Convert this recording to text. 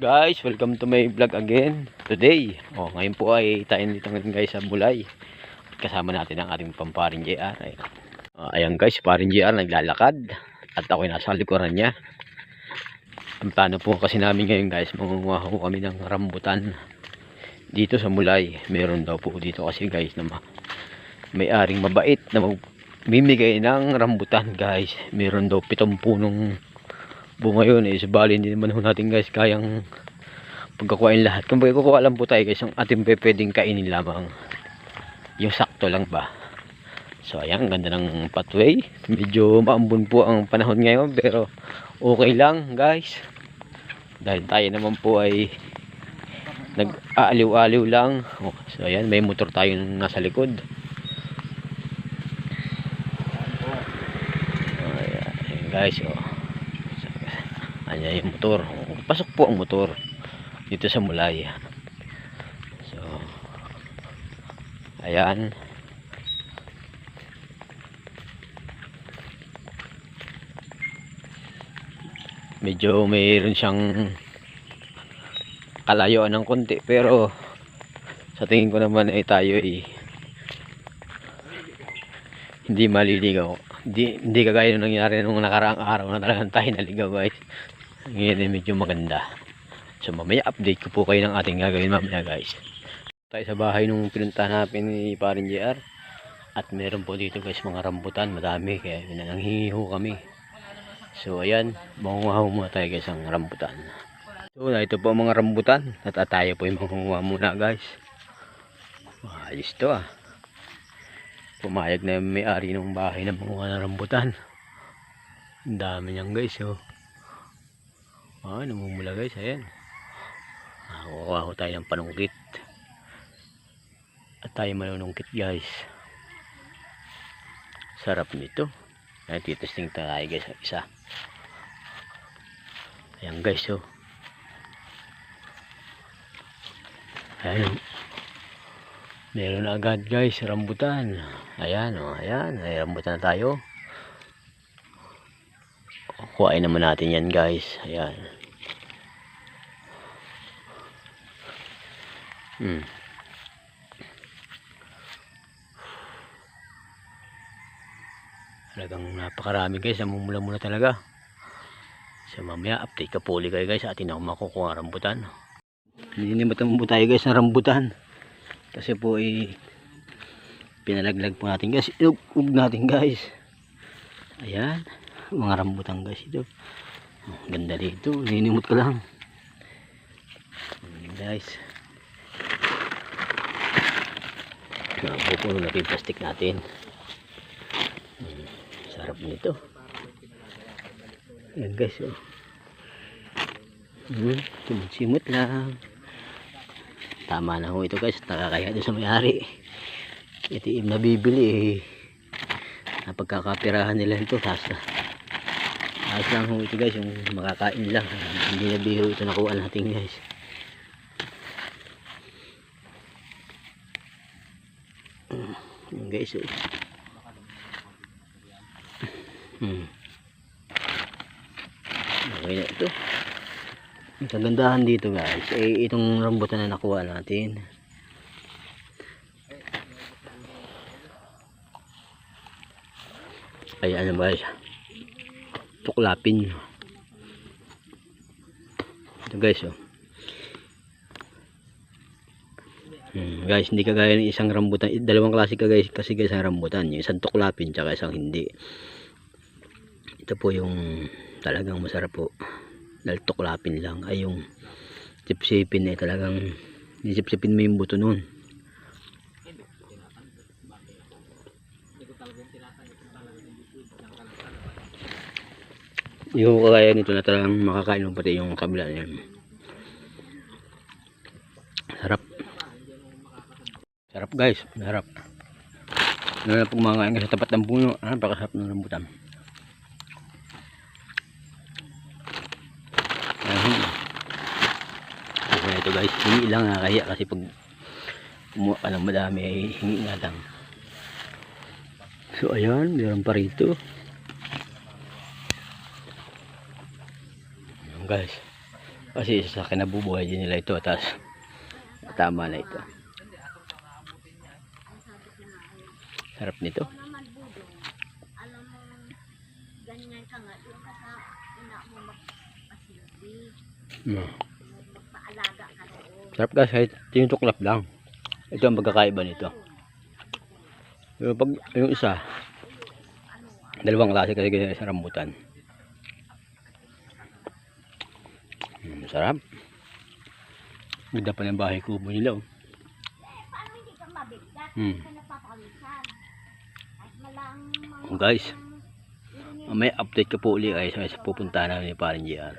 Guys, welcome to my vlog again. Today, ngayon po ay tayo dito ngayon guys sa Bulay. Kasama natin ang ating pamparing JR. Ayan guys, paring JR naglalakad at ako'y nasa likuran niya. Ang plano po kasi namin ngayon guys, mangunguha po kami ng rambutan dito sa Bulay. Meron daw po dito kasi guys na may-aring mabait na magbibigay ng rambutan guys. Meron daw 7 punong bunga yun bali hindi naman natin guys kayang pagkakuhain lahat. Kung kukuha lang po tayo guys, ang ating pwedeng kainin lamang yung sakto lang ba. So ayan, ganda ng pathway. Medyo maambon po ang panahon ngayon pero okay lang guys, dahil tayo naman po ay nag-aaliw-aliw lang. So ayan, may motor tayo nasa likod. Ayan guys, ayan yung motor. Pasok po ang motor dito sa Mulay. So ayan, medyo mayroon siyang kalayuan ng konti pero sa tingin ko naman ay tayo hindi maliligaw. Hindi kagaya nung nangyari nung nakaraang araw na talagang tayo naligaw guys. Ngayon ay medyo maganda. So mamaya update ko po kayo ng ating gagawin mamaya guys. Tayo sa bahay nung pinuntahan natin ni paring JR. At meron po dito guys mga rambutan. Madami kaya nanghihiho kami. So ayan, mangunguha muna tayo guys ang rambutan. So ito po mga rambutan. At tayo po yung mangunguha muna guys. Ayos to ah. Pumayag na yung may-ari ng bahay na mangunguha ng rambutan. Ang dami niyang guys oh. Namumula guys, ayan. Kukuha ko tayo ng panungkit. At tayo manunungkit guys. Sarap nito. Ayan, titesting tayo guys sa isa. Ayan guys oh. Ayan. Meron na agad guys rambutan. Ayan oh, ayan. Ay, rambutan na tayo. Kuhain naman natin yan guys. Ayan. Talagang napakarami guys. Namumula-mula talaga. So mamaya update ka po ulit kayo guys. Atin ako makukuha rambutan. Ninimatan po tayo guys ng rambutan. Kasi po pinalaglag po natin guys. Ilugog natin guys. Ayan. Mga rambutan guys ito. Ganda dito. Ninimot ka lang. Ayan guys. Pupuno natin yung plastic natin. Sarap nito. Ayan guys oh. Simot lang. Tama na ho ito guys. Nakakaya doon sa may-ari. Ito yung nabibili napagkakapirahan nila ito. Ayos lang ho ito guys. Yung makakain lang. Hindi na biro ito nakuha natin guys. Ayan guys oh. Okay na ito. Ang kagandahan dito guys itong rambutan na nakuha natin. Ayan naman guys, tuklapin ito guys oh. Guys, hindi kagaya ng isang rambutan. Dalawang klase ka guys kasi guys ang rambutan, yung isang tuklapin tsaka isang hindi. Ito po yung talagang masarap po dahil tuklapin lang. Ay yung sipsipin talagang sipsipin mo yung buto nun. Yung kagaya nito na talagang makakain mo pati yung kabila niya. Sarap guys, sarap. Ano na pong mga sa tapat ng puno, napakasarap ng rambutan. Okay ito guys, hingi lang nakakaya kasi pag kumuha ka ng madami ay hingi nga lang. So ayan, meron pa rito. Ayan guys, Kasi sa kinabubuhay din nila ito. Tapos tama na ito. Sarap nito. Alam mo, ganyan ka nga, yung ka sa ina mo magpasilbi, magpaalaga ka doon. Sarap guys, kahit tinutuklap lang. Ito ang pagkakaiba nito. Pero pag yung isa, dalawang klase kasi ganyan sa rambutan. Sarap. Ganda pa ng bahay kubo nila. Oh. Paano hindi ka mabiglat? Hindi ka napapawisan. At malang Guys, may update ko po ulit guys sa pupuntahan namin ni Paring JR.